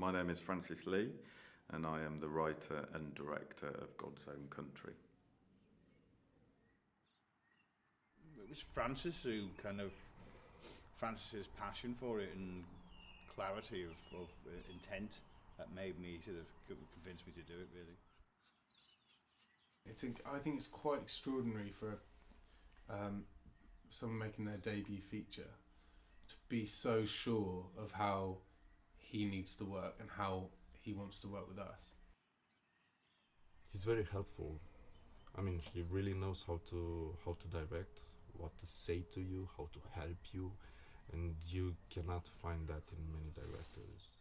My name is Francis Lee, and I am the writer and director of God's Own Country. It was Francis who Francis's passion for it and clarity of intent that made me convinced me to do it, really. I think it's quite extraordinary for someone making their debut feature to be so sure of how he needs to work and how he wants to work with us. He's very helpful. I mean, he really knows how to direct, what to say to you, how to help you, and you cannot find that in many directors.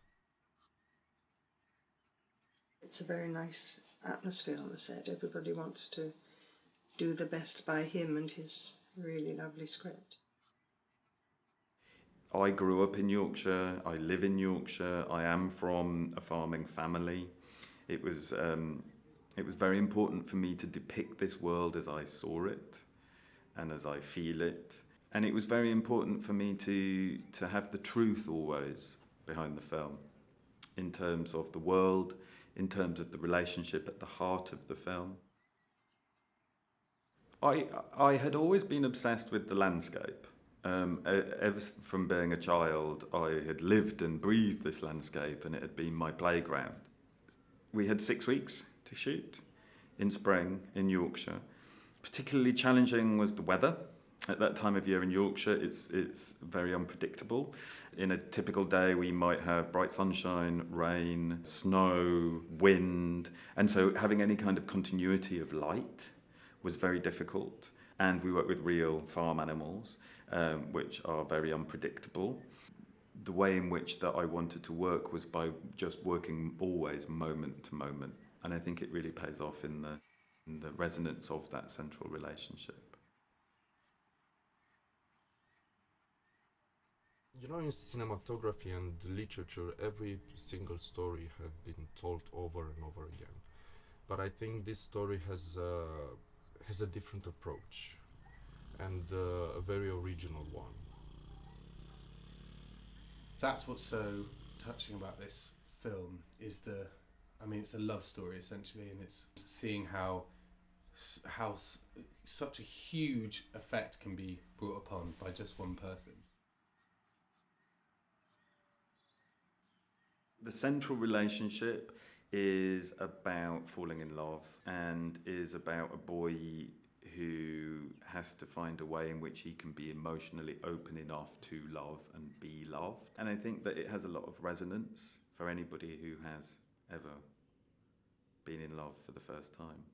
It's a very nice atmosphere on the set. Everybody wants to do the best by him and his really lovely script. I grew up in Yorkshire, I live in Yorkshire, I am from a farming family. It was very important for me to depict this world as I saw it and as I feel it. And it was very important for me to have the truth always behind the film, in terms of the world, in terms of the relationship at the heart of the film. I had always been obsessed with the landscape. Ever from being a child, I had lived and breathed this landscape, and it had been my playground. We had 6 weeks to shoot in spring in Yorkshire. Particularly challenging was the weather. At that time of year in Yorkshire, it's very unpredictable. In a typical day, we might have bright sunshine, rain, snow, wind, and so having any kind of continuity of light was very difficult. And we work with real farm animals, which are very unpredictable. The way in which that I wanted to work was by just working always moment to moment, and I think it really pays off in the resonance of that central relationship. You know, in cinematography and literature, every single story has been told over and over again. But I think this story has a different approach and a very original one. That's what's so touching about this film is it's a love story essentially, and it's seeing how such a huge effect can be brought upon by just one person. The central relationship is about falling in love and is about a boy who has to find a way in which he can be emotionally open enough to love and be loved. And I think that it has a lot of resonance for anybody who has ever been in love for the first time.